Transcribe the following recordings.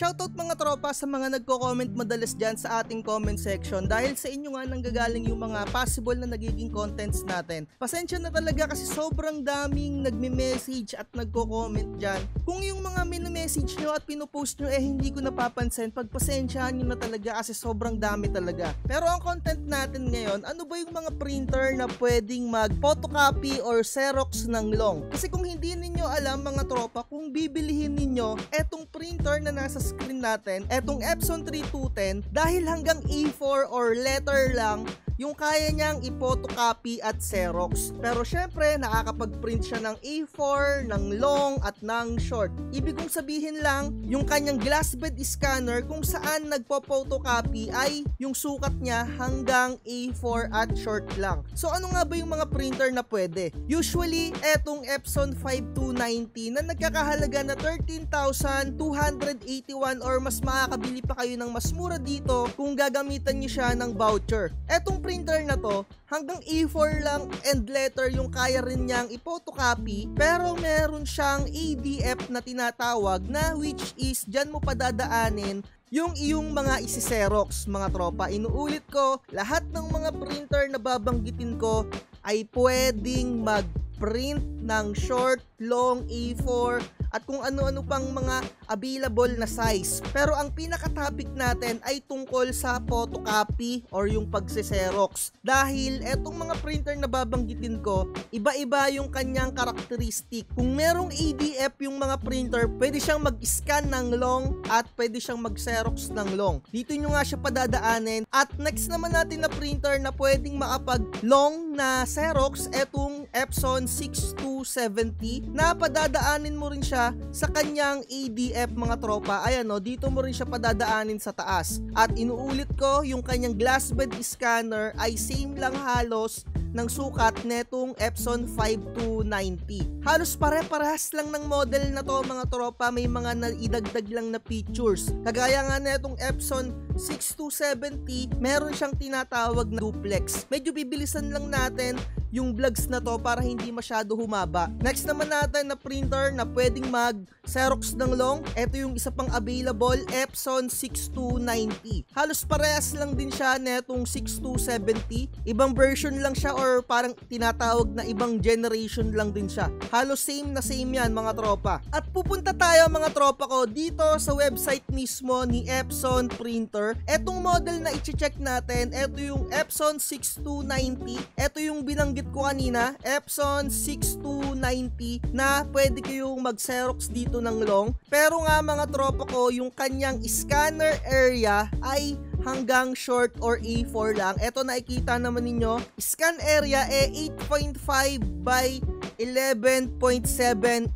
Shoutout mga tropa sa mga nagko-comment madalas dyan sa ating comment section dahil sa inyo nga nanggagaling yung mga possible na nagiging contents natin. Pasensya na talaga kasi sobrang daming nagme-message at nagko-comment dyan. Kung yung mga message nyo at pinupost nyo hindi ko napapansin, pagpasensyahan nyo na talaga kasi sobrang dami talaga. Pero ang content natin ngayon, ano ba yung mga printer na pwedeng mag-photocopy or Xerox ng long? Kasi kung hindi ninyo alam mga tropa, kung bibilihin ninyo etong printer na nasa screen natin, etong Epson 3210, dahil hanggang A4 or letter lang yung kaya niyang i-photocopy at Xerox. Pero syempre, nakakapag-print siya ng A4, ng long at ng short. Ibig kong sabihin lang, yung kanyang glass bed scanner kung saan nagpo-photocopy ay yung sukat niya hanggang A4 at short lang. So ano nga ba yung mga printer na pwede? Usually, etong Epson 5290 na nagkakahalaga na 13,281 or mas makakabili pa kayo ng mas mura dito kung gagamitan niyo siya ng voucher. Etong printer na to, hanggang A4 lang and letter yung kaya rin niyang i-photocopy, pero meron siyang ADF na tinatawag na which is dyan mo padadaanin yung iyong mga isi-Xerox mga tropa. Inuulit ko, lahat ng mga printer na babanggitin ko ay pwedeng mag-print ng short, long, A4 at kung ano-ano pang mga available na size. Pero ang pinaka-topic natin ay tungkol sa photocopy or yung pagse-Xerox. Dahil etong mga printer na babanggitin ko, iba-iba yung kanyang karakteristik. Kung merong ADF yung mga printer, pwede siyang mag-scan ng long at pwede siyang mag-Xerox ng long. Dito nyo nga siya padadaanin. At next naman natin na printer na pwedeng makapag-long na Xerox, etong Epson 6270 na padadaanin mo rin siya sa kanyang ADF mga tropa. Ayan o, dito mo rin siya padadaanin sa taas. At inuulit ko, yung kanyang glass bed scanner ay same lang halos ng sukat netong Epson 5290. Halos pare-parehas lang ng model na to mga tropa, may mga naidagdag lang na features. Kagaya nga netong Epson 6270, meron siyang tinatawag na duplex. Medyo bibilisan lang natin yung vlogs na to para hindi masyado humaba. Next naman natin na printer na pwedeng mag-Xerox ng long. Ito yung isa pang available, Epson 6290. Halos parehas lang din siya netong 6270. Ibang version lang siya or parang tinatawag na ibang generation lang din siya. Halos same na same yan mga tropa. At pupunta tayo mga tropa ko dito sa website mismo ni Epson Printer. Etong model na i-check natin, ito yung Epson 6290. Ito yung binanggit ko kanina, Epson 6290 na pwede kayong mag-Xerox dito ng long. Pero nga mga tropa ko, yung kanyang scanner area ay hanggang short or A4 lang. Ito nakikita naman ninyo, scan area 8.5 by 11.7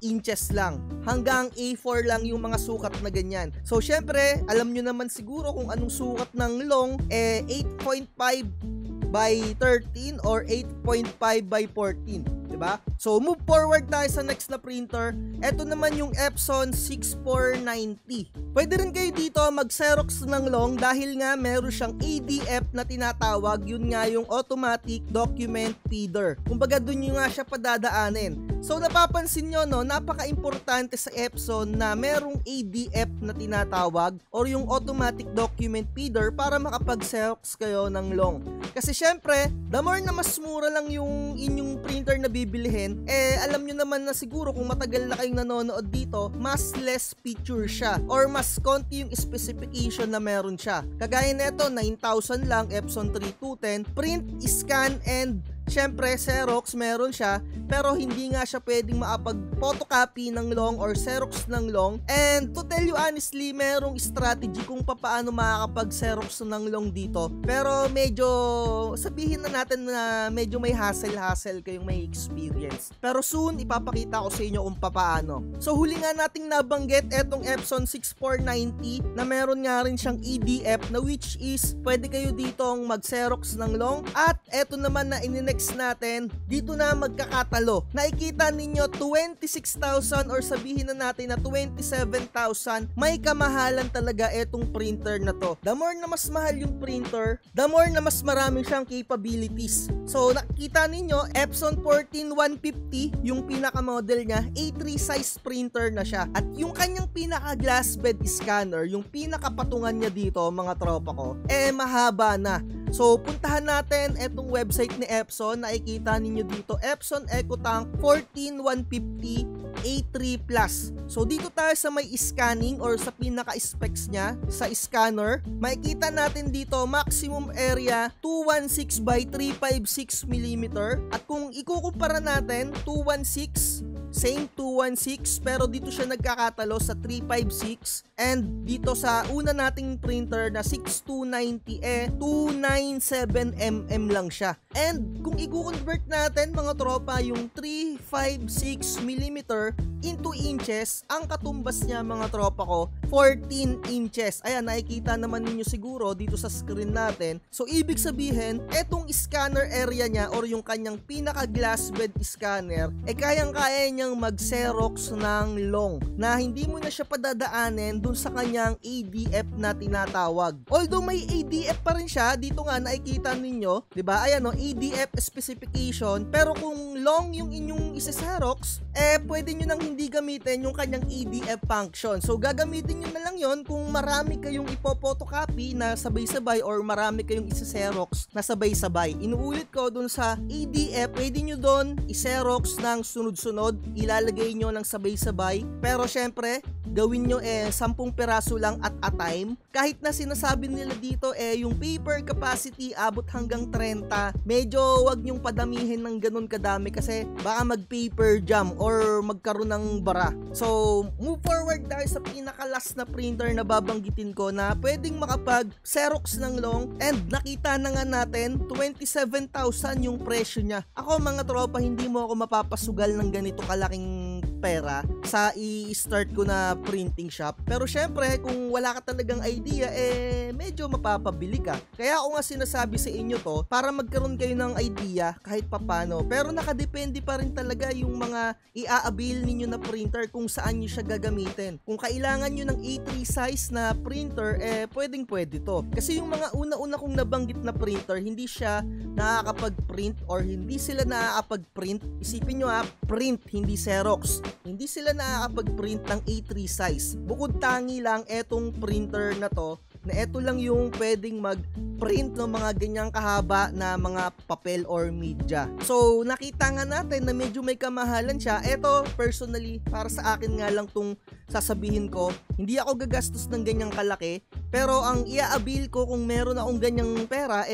inches lang. Hanggang A4 lang yung mga sukat na ganyan. So syempre, alam nyo naman siguro kung anong sukat ng long, 8.5 by 13 or 8.5 by 14. Diba? So move forward tayo sa next na printer. Ito naman yung Epson 6490. Pwede rin kayo dito mag-Xerox ng long dahil nga meron siyang ADF na tinatawag. Yun nga yung Automatic Document Feeder. Kumbaga dun nyo nga siya padadaanin. So napapansin nyo no, napaka-importante sa Epson na merong ADF na tinatawag or yung Automatic Document Feeder para makapag-Xerox kayo ng long. Kasi syempre, the more na mas mura lang yung inyong printer na bibilihin, alam nyo naman na siguro kung matagal na kayong nanonood dito, mas less feature siya or mas konti yung specification na meron siya. Kagaya nito, 9,000 lang, Epson 3210, print, scan, and syempre, Xerox meron siya, pero hindi nga siya pwedeng makapag-photocopy ng long or Xerox ng long. And to tell you honestly, merong strategy kung paano makakapag-Xerox ng long dito. Pero medyo, sabihin na natin na medyo may hassle-hassle kayong may experience. Pero soon, ipapakita ko sa inyo kung paano. So huli nga nating nabanggit etong Epson 6490 na meron nga rin siyang EDF na which is pwede kayo ditong mag-Xerox ng long. At eto naman na ininext specs natin, dito na magkakatalo. Nakikita ninyo 26,000 or sabihin na natin na 27,000. May kamahalan talaga etong printer na to. The more na mas mahal yung printer, the more na mas marami siyang capabilities. So nakikita ninyo, Epson 14150 yung pinaka-model niya, A3 size printer na siya. At yung kanyang pinaka-glass bed scanner, yung pinaka-patungan niya dito mga tropa ko, mahaba na. So puntahan natin etong website ni Epson. Nakikita ninyo dito, Epson EcoTank 14150 A3 Plus. So dito tayo sa may scanning or sa pinaka-specs niya sa scanner. Makikita natin dito maximum area 216 by 356 mm. At kung ikukumpara natin 216, same 216, pero dito siya nagkakatalo sa 356, and dito sa una nating printer na 6290 297mm lang siya. And kung i-convert natin mga tropa yung 356mm into inches, ang katumbas niya mga tropa ko 14 inches. Ayan, nakikita naman ninyo siguro dito sa screen natin. So ibig sabihin, etong scanner area niya or yung kanyang pinaka glass bed scanner, kayang-kaya niyang mag-xerox ng long na hindi mo na siya padadaanin dun sa kanyang ADF na tinatawag. Although may ADF pa rin siya, dito nga nakikita ninyo, 'di ba? Ayan, no, ADF specification, pero kung long yung inyong isa-xerox, pwede nyo nang hindi gamitin yung kanyang ADF function. So gagamitin nyo na lang yon kung marami kayong ipo-photocopy na sabay-sabay or marami kayong isa-xerox na sabay-sabay. Inuulit ko, dun sa ADF, pwede nyo doon i-xerox ng sunod-sunod, ilalagay nyo ng sabay-sabay, pero syempre gawin nyo 10 piraso lang at a time. Kahit na sinasabi nila dito yung paper capacity abot hanggang 30, medyo wag nyong padamihin ng ganun kadami kasi baka mag-paper jam or magkaroon ng bara. So move forward tayo sa pinaka-last na printer na babanggitin ko na pwedeng makapag-xerox ng long, and nakita na nga natin 27,000 yung presyo niya. Ako mga tropa, hindi mo ako mapapasugal ng ganito kalaking pera sa i-start ko na printing shop. Pero syempre, kung wala ka talagang idea, medyo mapapabili ka. Kaya ako nga sinasabi sa inyo to, para magkaroon kayo ng idea kahit papano. Pero nakadepende pa rin talaga yung mga i-a-avail ninyo na printer kung saan nyo siya gagamitin. Kung kailangan nyo ng A3 size na printer, pwedeng pwede to. Kasi yung mga una-una kong nabanggit na printer, hindi siya nakakapag-print or hindi sila nakakapag-print. Isipin nyo print, hindi xerox. Hindi sila nakakapag-print ng A3 size. Bukod tangi lang etong printer na to, na eto lang yung pwedeng mag-print ng mga ganyang kahaba na mga papel or media. So nakita nga natin na medyo may kamahalan siya. Eto personally, para sa akin nga lang tong sasabihin ko, hindi ako gagastos ng ganyang kalaki, pero ang i-a-avail ko kung meron akong ganyang pera,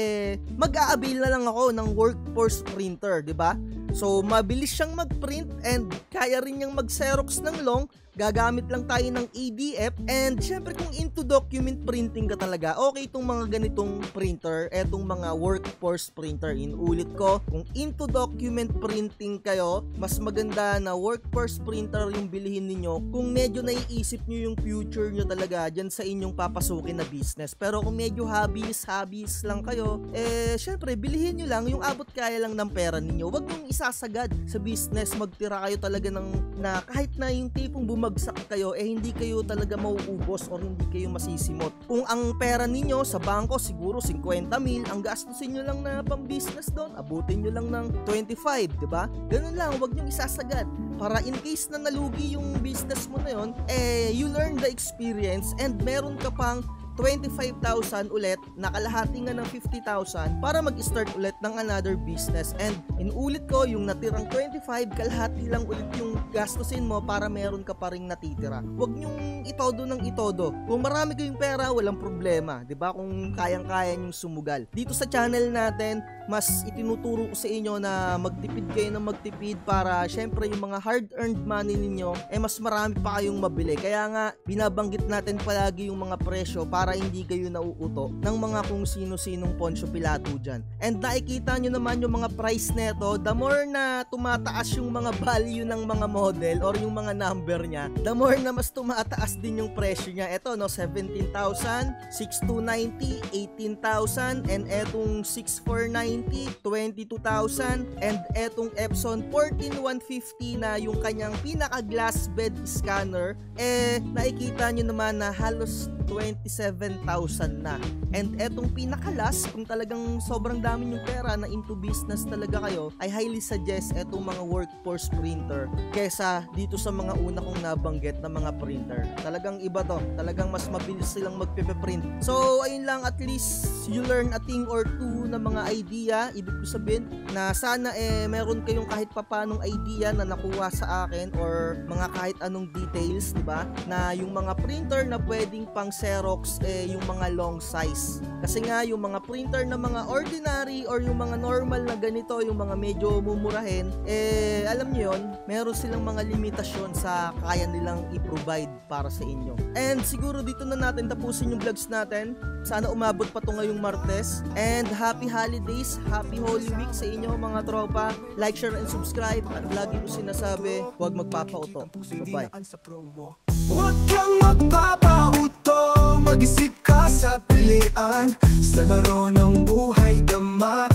mag-a-avail na lang ako ng workforce printer, 'di ba? So mabilis siyang mag-print and kaya rin niyang mag-xerox ng long. Gagamit lang tayo ng ADF, and syempre kung into document printing ka talaga, okay itong mga ganitong printer, etong mga workforce printer. Inulit ko, kung into document printing kayo, mas maganda na workforce printer yung bilihin ninyo kung medyo naiisip nyo yung future nyo talaga dyan sa inyong papasukin na business. Pero kung medyo hobbies lang kayo, syempre bilihin nyo lang yung abot kaya lang ng pera ninyo. Huwag nyung isasagad sa business, magtira kayo talaga ng na kahit na yung tipong bumagsak kayo, hindi kayo talaga mauubos or hindi kayo masisimot. Kung ang pera ninyo sa bangko siguro 50,000, ang gastusin nyo lang na pang business doon, abutin nyo lang ng 25, diba? Ganun lang, huwag nyo isasagad. Para in case na nalugi yung business mo na yun, you learn the experience and meron ka pang 25,000 ulit, nakalahati nga ng 50,000 para mag-start ulit ng another business. And inuulit ko, yung natirang 25, kalahati lang ulit yung gastusin mo para meron ka pa ring natitira. Huwag nyong itodo ng itodo. Kung marami kayong pera, walang problema, 'di ba? Kung kayang-kaya nyong sumugal. Dito sa channel natin, mas itinuturo ko sa inyo na magtipid kayo ng magtipid para syempre yung mga hard-earned money ninyo mas marami pa kayong mabili. Kaya nga binabanggit natin palagi yung mga presyo para para hindi kayo nauuto ng mga kung sino-sinong Poncio Pilato dyan. And nakikita nyo naman yung mga price neto, the more na tumataas yung mga value ng mga model or yung mga number niya, the more na mas tumataas din yung presyo niya. Ito no, 17,000, 6,290, 18,000, and etong 6,490, 22,000, and etong Epson 14150 na yung kanyang pinaka glass bed scanner, nakikita nyo naman na halos 27,000 na. And etong pinakalas, kung talagang sobrang dami yung pera na into business talaga kayo, I highly suggest etong mga workforce printer kesa dito sa mga una kong nabanggit na mga printer. Talagang iba to, talagang mas mabilis silang magpipe-print. So ayun lang, at least you learn a thing or two na mga idea. Ibig ko sabihin na sana meron kayong kahit papanong idea na nakuha sa akin or mga kahit anong details, diba? Na yung mga printer na pwedeng pang Xerox, yung mga long size. Kasi nga yung mga printer na mga ordinary or yung mga normal na ganito, yung mga medyo mumurahin, alam nyo yun, meron silang mga limitasyon sa kaya nilang i-provide para sa inyo. And siguro dito na natin tapusin yung vlogs natin. Sana umabot pa to ngayong Martes. And happy holidays, happy Holy Week sa inyo mga tropa. Like, share, and subscribe. At lagi ko sinasabi, huwag magpapauto. Bye-bye. Huwag kang magpapauto, mag-isip ka sa pilian. Sa laro ng buhay, dama